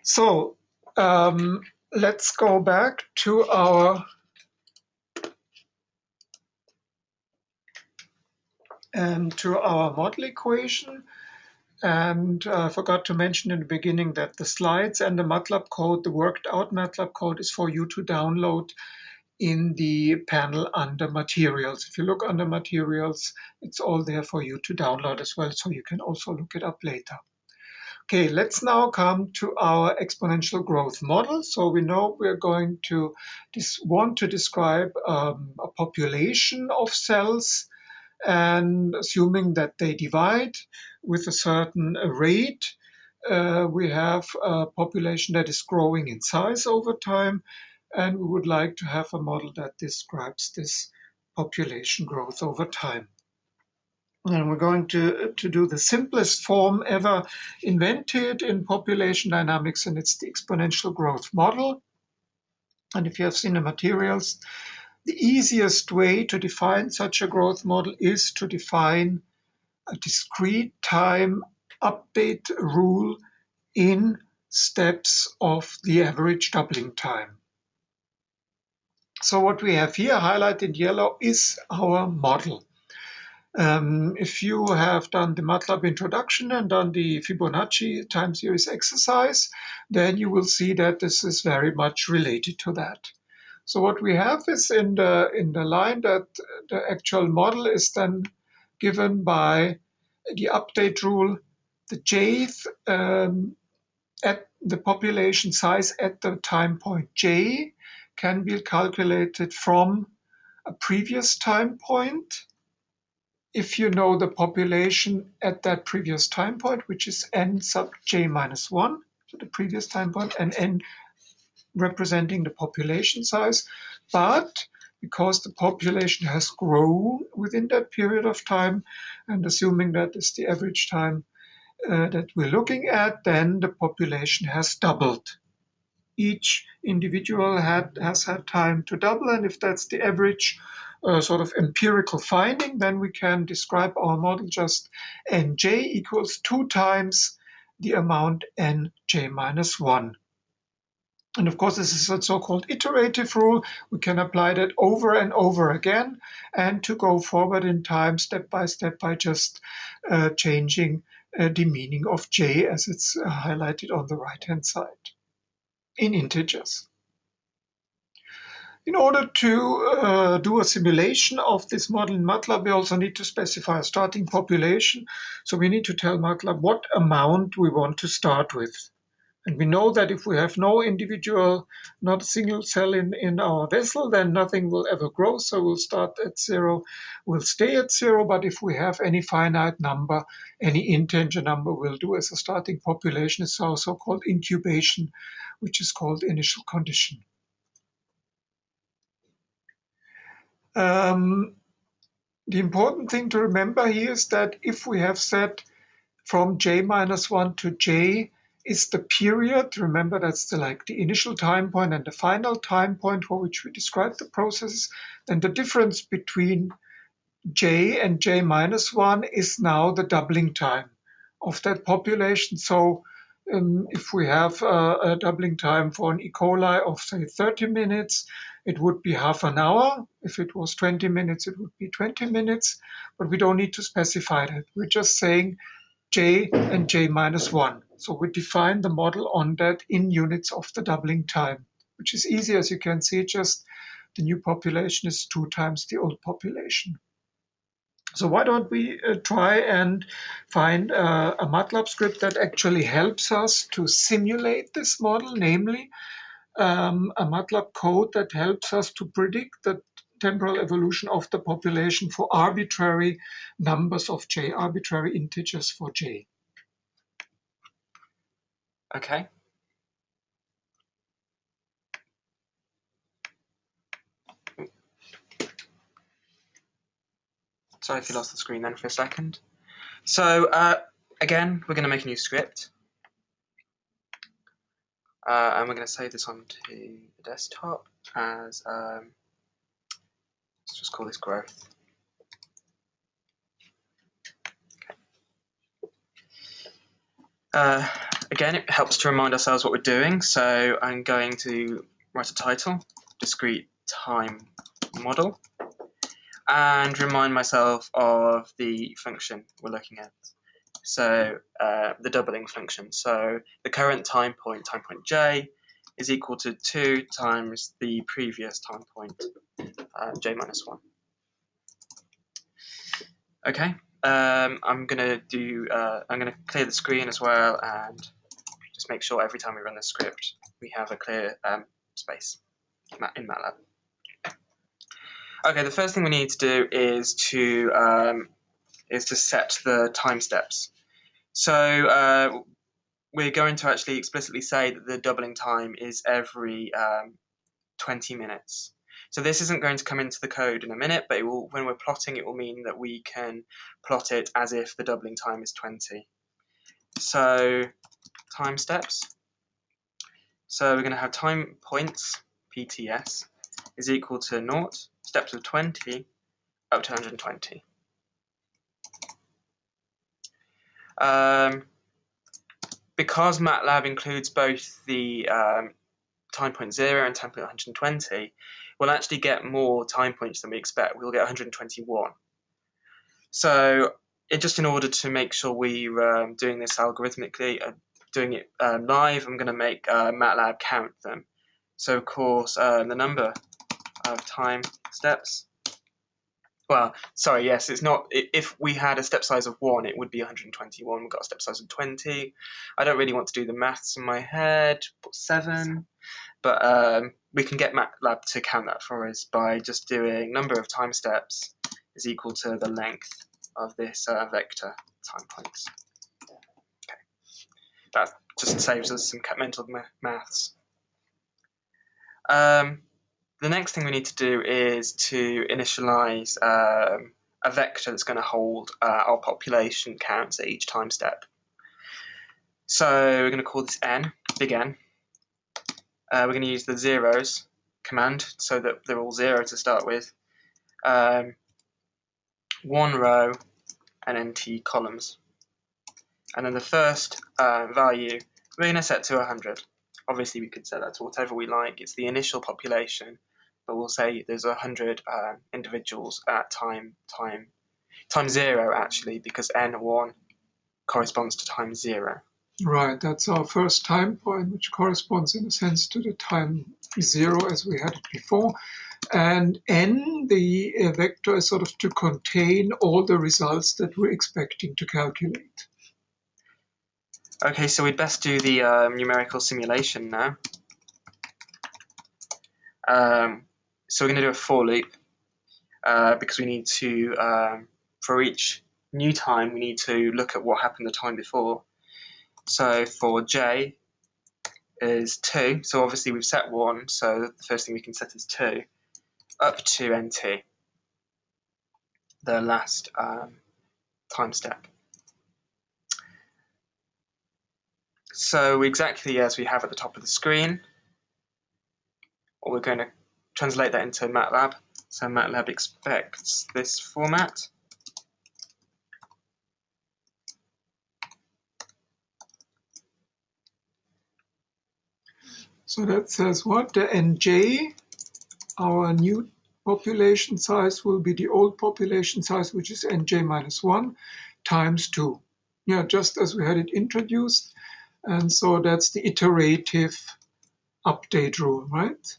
So let's go back to our model equation. And I forgot to mention in the beginning that the slides and the MATLAB code, the worked out MATLAB code, is for you to download in the panel under materials. If you look under materials, it's all there for you to download as well, so you can also look it up later. Okay, let's now come to our exponential growth model. So we know we're going to want to describe a population of cells, and assuming that they divide with a certain rate, we have a population that is growing in size over time, and we would like to have a model that describes this population growth over time. And we're going to do the simplest form ever invented in population dynamics, and it's the exponential growth model. And if you have seen the materials, the easiest way to define such a growth model is to define a discrete time update rule in steps of the average doubling time. So what we have here highlighted in yellow is our model. If you have done the MATLAB introduction and done the Fibonacci time series exercise, then you will see that this is very much related to that. So what we have is in the line that the actual model is then given by the update rule, the jth at the population size at the time point j can be calculated from a previous time point. If you know the population at that previous time point, which is n sub j minus 1, so the previous time point, and n representing the population size, but because the population has grown within that period of time, and assuming that is the average time that we're looking at, then the population has doubled. Each individual has had time to double, and if that's the average sort of empirical finding, then we can describe our model just nj equals 2 times the amount nj minus 1. And of course, this is a so-called iterative rule. We can apply that over and over again, and to go forward in time step by just changing the meaning of j as it's highlighted on the right-hand side in integers. In order to do a simulation of this model in MATLAB, we also need to specify a starting population. So we need to tell MATLAB what amount we want to start with. And we know that if we have no individual, not a single cell in our vessel, then nothing will ever grow. So we'll start at 0, we'll stay at 0. But if we have any finite number, any integer number will do as a starting population. It's also called incubation, which is called initial condition. The important thing to remember here is that if we have set from j minus 1 to j is the period, remember that's the initial time point and the final time point for which we describe the processes, then the difference between j and j minus 1 is now the doubling time of that population. So if we have a doubling time for an E. coli of, say, 30 minutes, it would be half an hour. If it was 20 minutes, it would be 20 minutes. But we don't need to specify that. We're just saying j and j minus 1. So we define the model on that in units of the doubling time, which is easy. As you can see, just the new population is 2 times the old population. So why don't we try and find a MATLAB script that actually helps us to simulate this model, namely a MATLAB code that helps us to predict the temporal evolution of the population for arbitrary numbers of j, arbitrary integers for j. Okay. Sorry if you lost the screen then for a second. So again, we're going to make a new script. And we're going to save this onto the desktop as, let's just call this growth. Okay. Again, it helps to remind ourselves what we're doing. So I'm going to write a title, Discrete Time Model, and remind myself of the function we're looking at. So the doubling function. So the current time point j, is equal to 2 times the previous time point, j minus 1. Okay, I'm gonna clear the screen as well and just make sure every time we run the script we have a clear space in MATLAB. Okay, the first thing we need to do is to set the time steps. So we're going to actually explicitly say that the doubling time is every 20 minutes. So this isn't going to come into the code in a minute, but it will, when we're plotting, it will mean that we can plot it as if the doubling time is 20. So time steps. So we're going to have time points, PTS, is equal to 0, steps of 20, up to 120. Because MATLAB includes both the time point 0 and time point 120, we'll actually get more time points than we expect. We'll get 121. So just in order to make sure we're doing this algorithmically, doing it live, I'm going to make MATLAB count them. So of course, the number of time steps, well, sorry, yes, it's not, if we had a step size of 1, it would be 121. We've got a step size of 20. I don't really want to do the maths in my head, put 7, but we can get MATLAB to count that for us by just doing number of time steps is equal to the length of this vector time points. Okay. That just saves us some mental maths. The next thing we need to do is to initialize a vector that's going to hold our population counts at each time step. So we're going to call this n, big N. We're going to use the zeros command so that they're all 0 to start with. 1 row and nt columns. And then the first value we're going to set to 100. Obviously we could set that to whatever we like. It's the initial population, but we'll say there's 100 individuals at time 0 actually, because n1 corresponds to time 0. Right, that's our first time point, which corresponds in a sense to the time 0 as we had it before. And n, the vector, is sort of to contain all the results that we're expecting to calculate. Okay, so we'd best do the numerical simulation now. So we're going to do a for loop because we need to, for each new time, we need to look at what happened the time before. So for j is 2, so obviously we've set 1, so the first thing we can set is 2, up to nt, the last time step. So exactly as we have at the top of the screen, or we're going to translate that into MATLAB. So MATLAB expects this format. So that says what? The nj, our new population size, will be the old population size, which is nj minus 1, times 2. Yeah, just as we had it introduced. And so that's the iterative update rule, right?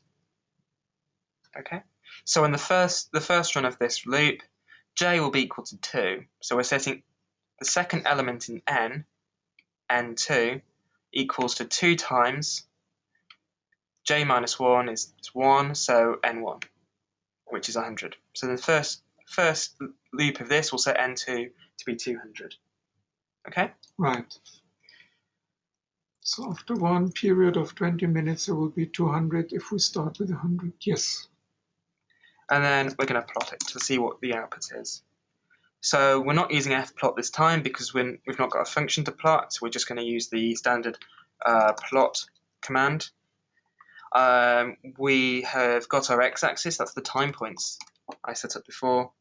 Okay. So in the first run of this loop, j will be equal to 2. So we're setting the second element in n, n2, equals to 2 times j minus 1 is 1, so n1, which is 100. So the first loop of this will set n2 to be 200. Okay? Right. So after one period of 20 minutes, there will be 200 if we start with 100. Yes. And then we're going to plot it to see what the output is. So we're not using fplot this time because we've not got a function to plot, so we're just going to use the standard plot command. We have got our x-axis, that's the time points I set up before.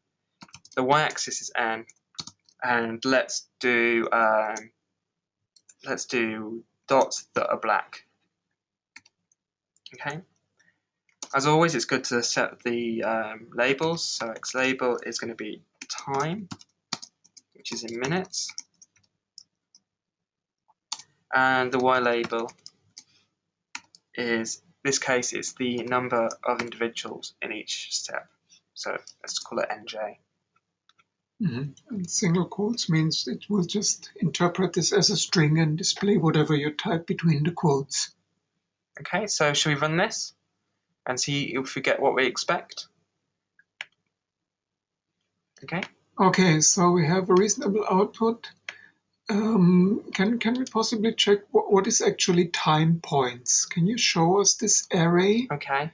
The y-axis is n, and let's do dots that are black. Okay. As always, it's good to set the labels. So X label is going to be time, which is in minutes, and the Y label is, in this case, it's the number of individuals in each step. So let's call it NJ. And single quotes means it will just interpret this as a string and display whatever you type between the quotes. Okay, so should we run this and see if we get what we expect? Okay. Okay, so we have a reasonable output. Can we possibly check what is actually time points? Can you show us this array? Okay.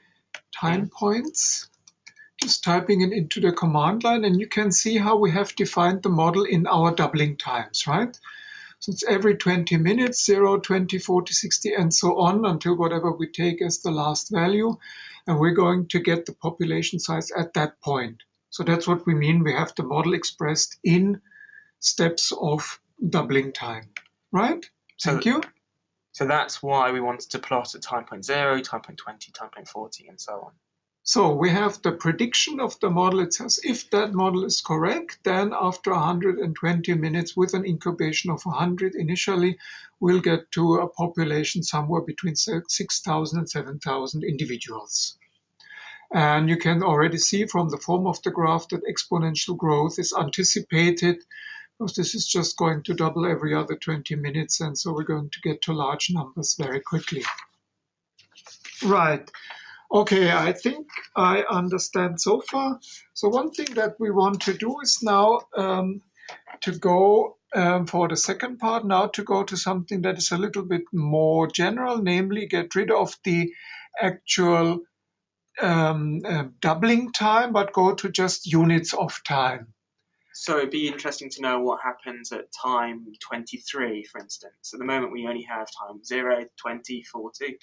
Time points. Just typing it into the command line, and you can see how we have defined the model in our doubling times, right? So it's every 20 minutes, 0, 20, 40, 60, and so on until whatever we take as the last value. And we're going to get the population size at that point. So that's what we mean. We have the model expressed in steps of doubling time, right? Thank you. So that's why we wanted to plot at time point 0, time point 20, time point 40, and so on. So we have the prediction of the model. It says if that model is correct, then after 120 minutes with an incubation of 100 initially, we'll get to a population somewhere between 6,000 and 7,000 individuals. And you can already see from the form of the graph that exponential growth is anticipated, because this is just going to double every other 20 minutes. And so we're going to get to large numbers very quickly. Right. Okay, I think I understand so far. So one thing that we want to do is now to go for the second part, now to go to something that is a little bit more general, namely get rid of the actual doubling time, but go to just units of time. So it'd be interesting to know what happens at time 23, for instance. At the moment, we only have time 0, 20, 40.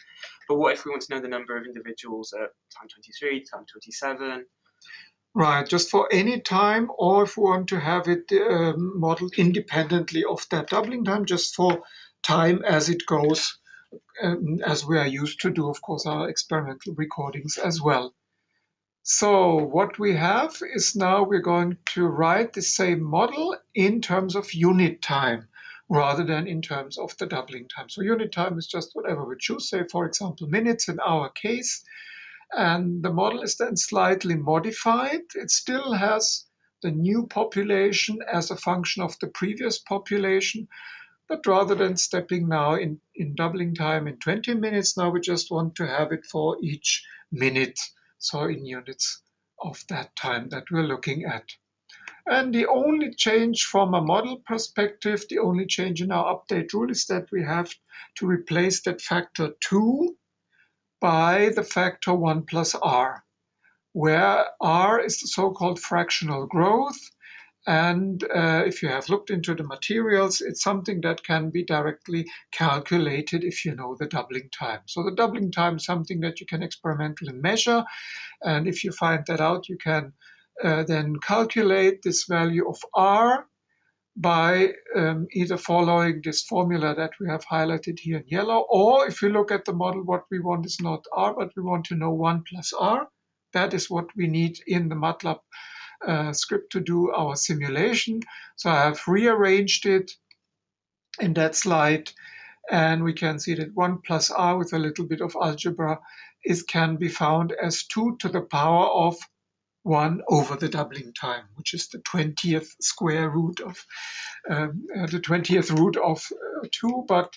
But what if we want to know the number of individuals at time 23, time 27? Right, just for any time, or if we want to have it modeled independently of that doubling time, just for time as it goes, as we are used to do, of course, our experimental recordings as well. So what we have is now we're going to write the same model in terms of unit time rather than in terms of the doubling time. So unit time is just whatever we choose, say, for example, minutes in our case. And the model is then slightly modified. It still has the new population as a function of the previous population, but rather than stepping now in doubling time in 20 minutes, now we just want to have it for each minute, so in units of that time that we're looking at. And the only change from a model perspective, the only change in our update rule is that we have to replace that factor 2 by the factor 1 plus r, where r is the so-called fractional growth. And if you have looked into the materials, it's something that can be directly calculated if you know the doubling time. So the doubling time is something that you can experimentally measure. And if you find that out, you can then calculate this value of r by either following this formula that we have highlighted here in yellow, or if you look at the model, what we want is not r, but we want to know 1 plus r. That is what we need in the MATLAB script to do our simulation. So I have rearranged it in that slide, and we can see that 1 plus r with a little bit of algebra can be found as 2 to the power of 1 over the doubling time, which is the 20th square root of the 20th root of 2. But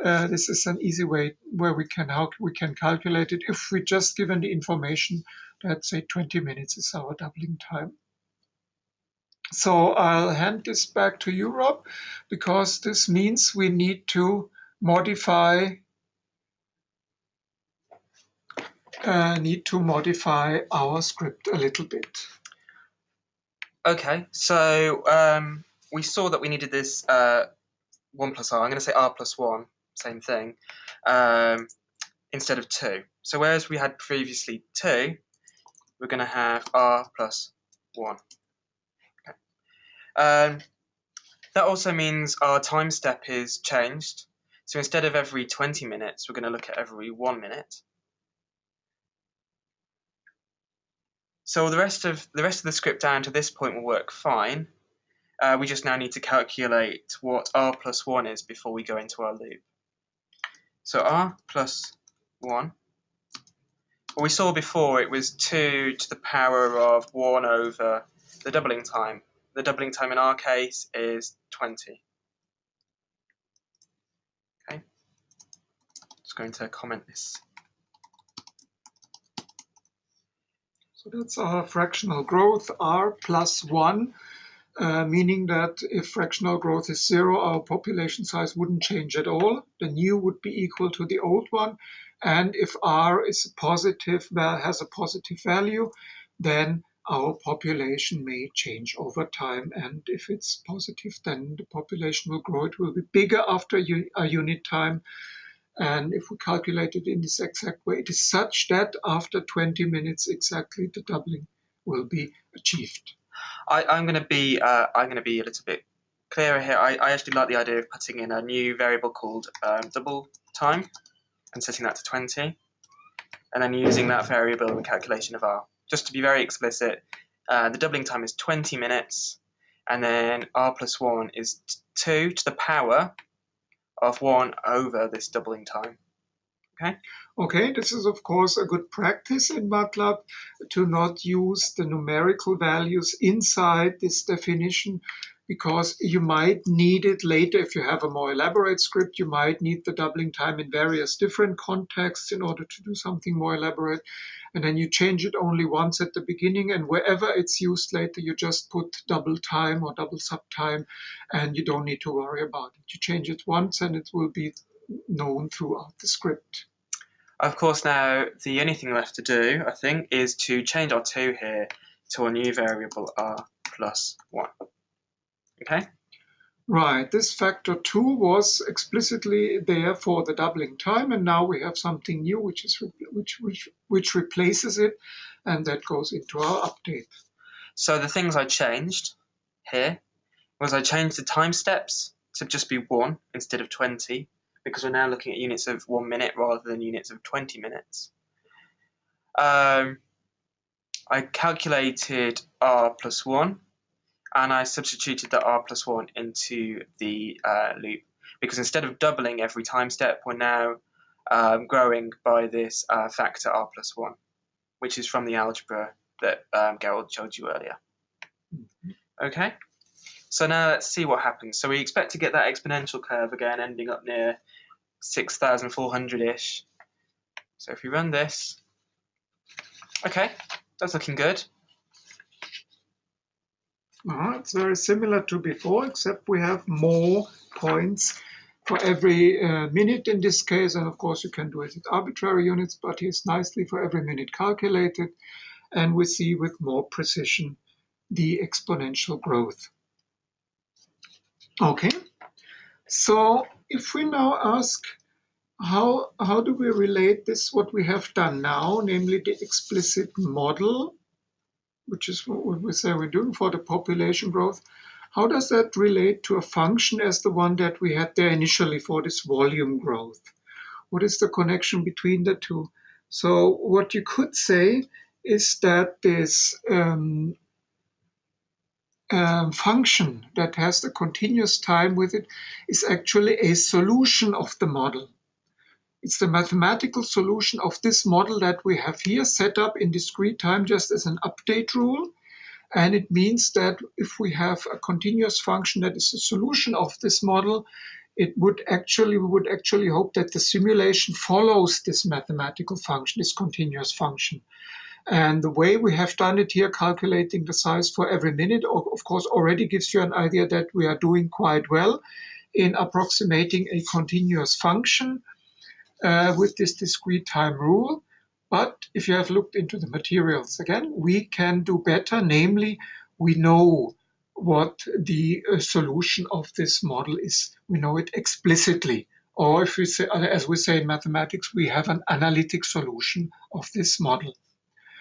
this is an easy way where we can calculate it if we just given the information that, say, 20 minutes is our doubling time. So I'll hand this back to you, Rob, because this means we need to modify our script a little bit. Okay, so we saw that we needed this 1 plus r. I'm going to say r plus 1, same thing, instead of 2. So whereas we had previously 2, we're going to have r plus 1. Okay. That also means our time step is changed. So instead of every 20 minutes, we're going to look at every 1 minute. So the rest of the script down to this point will work fine. We just now need to calculate what r plus 1 is before we go into our loop. So r plus 1, what we saw before, it was 2 to the power of 1 over the doubling time. The doubling time in our case is 20. Okay, just going to comment this. So that's our fractional growth, r plus 1, meaning that if fractional growth is 0, our population size wouldn't change at all. The new would be equal to the old one. And if r is positive, has a positive value, then our population may change over time. And if it's positive, then the population will grow. It will be bigger after a unit time. And if we calculate it in this exact way, it is such that after 20 minutes exactly, the doubling will be achieved. I'm going to be a little bit clearer here. I actually like the idea of putting in a new variable called double time and setting that to 20, and then using that variable in the calculation of r. Just to be very explicit, the doubling time is 20 minutes, and then r plus 1 is 2 to the power of 1 over this doubling time. Okay? Okay, this is of course a good practice in MATLAB to not use the numerical values inside this definition, because you might need it later. If you have a more elaborate script, you might need the doubling time in various different contexts in order to do something more elaborate. And then you change it only once at the beginning, and wherever it's used later, you just put double time or double subtime, and you don't need to worry about it. You change it once and it will be known throughout the script. Of course, now the only thing left to do, I think, is to change our 2 here to a new variable r plus 1. Okay? Right, this factor 2 was explicitly there for the doubling time, and now we have something new which replaces it, and that goes into our update. So the things I changed here was I changed the time steps to just be 1 instead of 20, because we're now looking at units of 1 minute rather than units of 20 minutes. I calculated r plus 1, and I substituted the r plus 1 into the loop, because instead of doubling every time step, we're now growing by this factor r plus 1, which is from the algebra that Gerald showed you earlier. Okay, so now let's see what happens. So we expect to get that exponential curve again, ending up near 6,400-ish. So if we run this, okay, that's looking good. It's very similar to before, except we have more points for every minute in this case. And of course, you can do it with arbitrary units, but here's nicely for every minute calculated. And we see with more precision the exponential growth. Okay, so if we now ask, how do we relate this, what we have done now, namely the explicit model, which is what we say we're doing for the population growth, how does that relate to a function as the one that we had there initially for this volume growth? What is the connection between the two? So what you could say is that this function that has the continuous time with it is actually a solution of the model. It's the mathematical solution of this model that we have here set up in discrete time just as an update rule. And it means that if we have a continuous function that is a solution of this model, we would actually hope that the simulation follows this mathematical function, this continuous function. And the way we have done it here, calculating the size for every minute, of course, already gives you an idea that we are doing quite well in approximating a continuous function with this discrete time rule. But if you have looked into the materials again, we can do better. Namely, we know what the solution of this model is. We know it explicitly. Or if we say, as we say in mathematics, we have an analytic solution of this model.